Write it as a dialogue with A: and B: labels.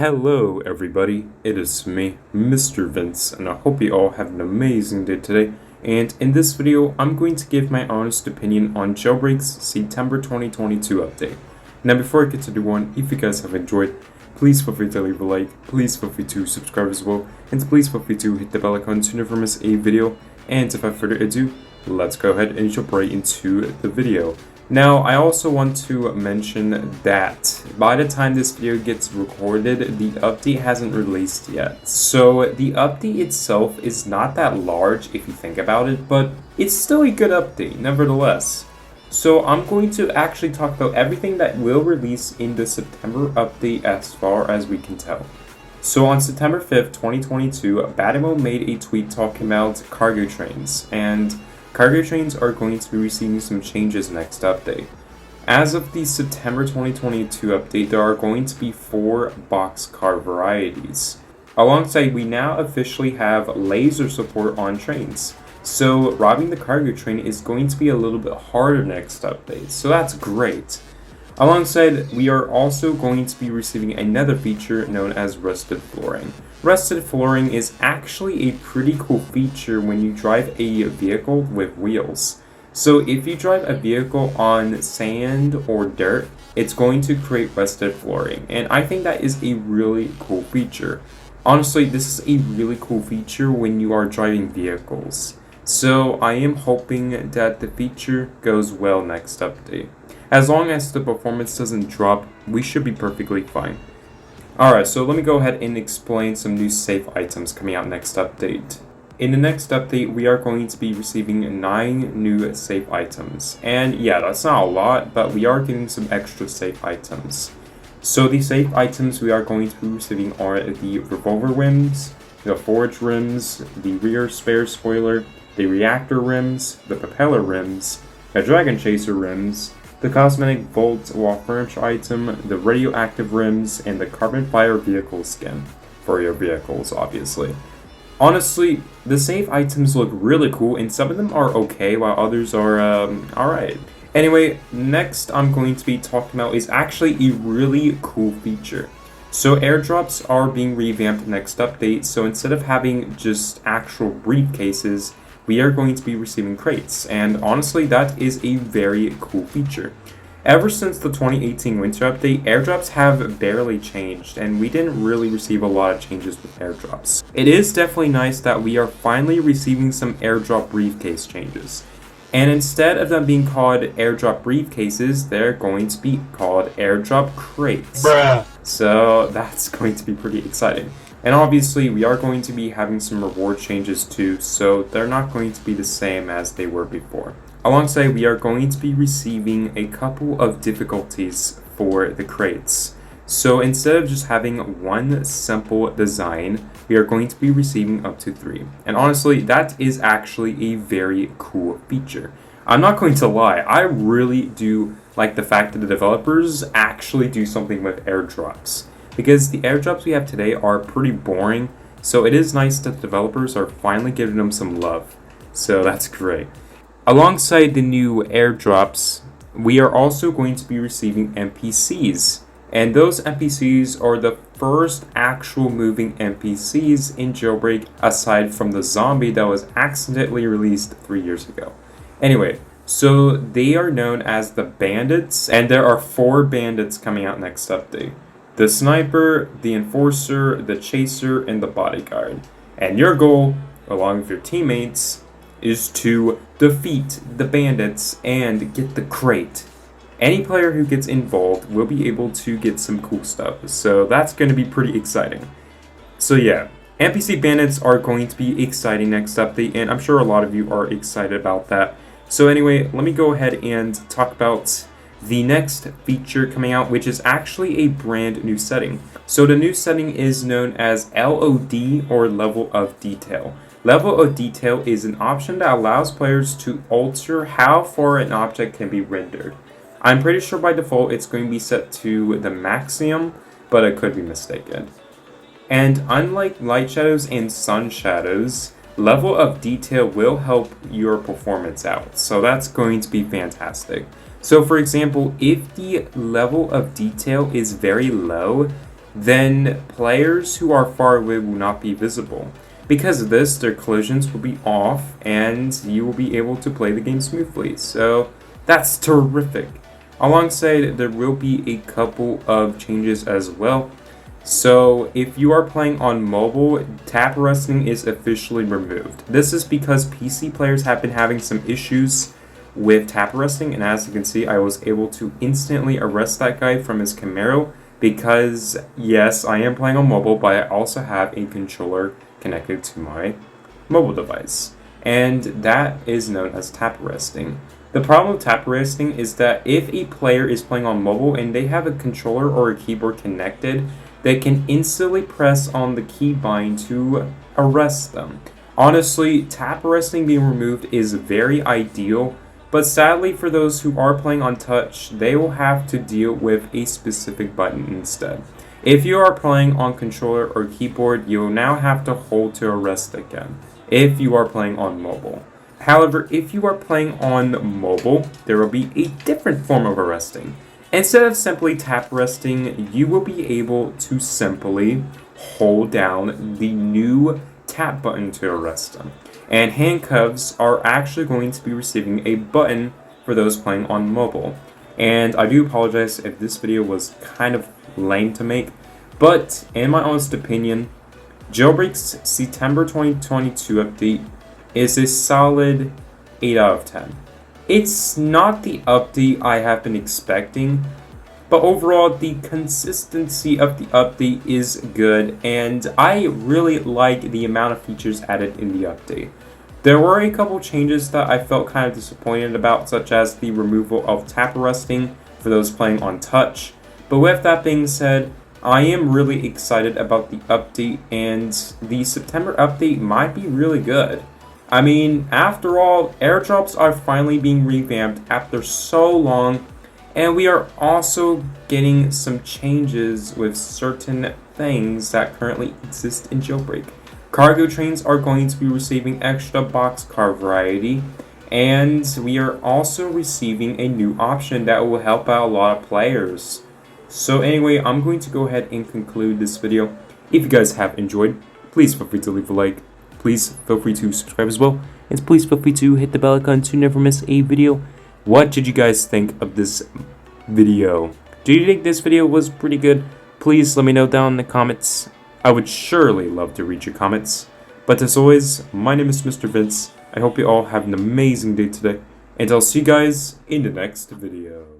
A: Hello everybody, it is me, Mr. Vince, and I hope you all have an amazing day today. And in this video, I'm going to give my honest opinion on Jailbreak's September 2022 update. Now before I get to the one, if you guys have enjoyed, please feel free to leave a like, please feel free to subscribe as well, and please feel free to hit the bell icon to never miss a video. And without further ado, let's go ahead and jump right into the video. Now, I also want to mention that by the time this video gets recorded, the update hasn't released yet. So the update itself is not that large if you think about it, but it's still a good update nevertheless. So I'm going to actually talk about everything that will release in the September update as far as we can tell. So on September 5th, 2022, Batimo made a tweet talking about cargo trains, and cargo trains are going to be receiving some changes next update. As of the September 2022 update, there are going to be 4 boxcar varieties. Alongside, we now officially have laser support on trains. So robbing the cargo train is going to be a little bit harder next update, so that's great. Alongside, we are also going to be receiving another feature known as rusted flooring. Rusted flooring is actually a pretty cool feature when you drive a vehicle with wheels. So if you drive a vehicle on sand or dirt, it's going to create rusted flooring, and I think that is a really cool feature. Honestly, this is a really cool feature when you are driving vehicles. So I am hoping that the feature goes well next update. As long as the performance doesn't drop, we should be perfectly fine. Alright, so let me go ahead and explain some new safe items coming out next update. In the next update, we are going to be receiving 9 new safe items. And yeah, that's not a lot, but we are getting some extra safe items. So the safe items we are going to be receiving are the revolver rims, the forge rims, the rear spare spoiler, the reactor rims, the propeller rims, the dragon chaser rims, the cosmetic Volt wall furniture item, the radioactive rims, and the carbon fiber vehicle skin for your vehicles, obviously. Honestly, the safe items look really cool, and some of them are okay, while others are, alright. Anyway, next I'm going to be talking about is actually a really cool feature. So airdrops are being revamped next update, so instead of having just actual briefcases, we are going to be receiving crates, and honestly that is a very cool feature. Ever since the 2018 winter update, airdrops have barely changed, and we didn't really receive a lot of changes with airdrops. It is definitely nice that we are finally receiving some airdrop briefcase changes. And instead of them being called airdrop briefcases, they're going to be called airdrop crates.
B: Bruh.
A: So that's going to be pretty exciting. And obviously, we are going to be having some reward changes too, so they're not going to be the same as they were before. Alongside, we are going to be receiving a couple of difficulties for the crates. So instead of just having one simple design, we are going to be receiving up to 3. And honestly, that is actually a very cool feature. I'm not going to lie, I really do like the fact that the developers actually do something with airdrops. Because the airdrops we have today are pretty boring, so it is nice that developers are finally giving them some love. So that's great. Alongside the new airdrops, we are also going to be receiving NPCs. And those NPCs are the first actual moving NPCs in Jailbreak aside from the zombie that was accidentally released 3 years ago. Anyway, so they are known as the bandits, and there are 4 bandits coming out next update. The sniper, the enforcer, the chaser, and the bodyguard. And your goal, along with your teammates, is to defeat the bandits and get the crate. Any player who gets involved will be able to get some cool stuff, so that's going to be pretty exciting. So yeah, NPC bandits are going to be exciting next update, and I'm sure a lot of you are excited about that. So anyway, let me go ahead and talk about the next feature coming out, which is actually a brand new setting. So the new setting is known as LOD, or Level of Detail. Level of Detail is an option that allows players to alter how far an object can be rendered. I'm pretty sure by default it's going to be set to the maximum, but I could be mistaken. And unlike light shadows and sun shadows, Level of Detail will help your performance out, so that's going to be fantastic. So for example, if the level of detail is very low, then players who are far away will not be visible. Because of this, their collisions will be off and you will be able to play the game smoothly. So that's terrific. Alongside, there will be a couple of changes as well. So if you are playing on mobile, tap arresting is officially removed. This is because PC players have been having some issues with tap arresting, and as you can see, I was able to instantly arrest that guy from his Camaro because, yes, I am playing on mobile, but I also have a controller connected to my mobile device, and that is known as tap arresting. The problem with tap arresting is that if a player is playing on mobile and they have a controller or a keyboard connected, they can instantly press on the keybind to arrest them. Honestly, tap arresting being removed is very ideal, but sadly for those who are playing on touch, they will have to deal with a specific button instead. If you are playing on controller or keyboard, you will now have to hold to arrest again, if you are playing on mobile. However, if you are playing on mobile, there will be a different form of arresting. Instead of simply tap arresting, you will be able to simply hold down the new tap button to arrest them. And handcuffs are actually going to be receiving a button for those playing on mobile. And I do apologize if this video was kind of lame to make, but in my honest opinion, Jailbreak's September 2022 update is a solid 8 out of 10. It's not the update I have been expecting, but overall the consistency of the update is good, and I really like the amount of features added in the update. There were a couple changes that I felt kind of disappointed about, such as the removal of tap arresting for those playing on touch. But with that being said, I am really excited about the update, and the September update might be really good. I mean, after all, airdrops are finally being revamped after so long, and we are also getting some changes with certain things that currently exist in Jailbreak. Cargo trains are going to be receiving extra boxcar variety, and we are also receiving a new option that will help out a lot of players. So anyway, I'm going to go ahead and conclude this video. If you guys have enjoyed, please feel free to leave a like. Please feel free to subscribe as well, and please feel free to hit the bell icon to never miss a video. What did you guys think of this video? Do you think this video was pretty good? Please let me know down in the comments. I would surely love to read your comments. But as always, my name is Mr. Vince. I hope you all have an amazing day today, and I'll see you guys in the next video.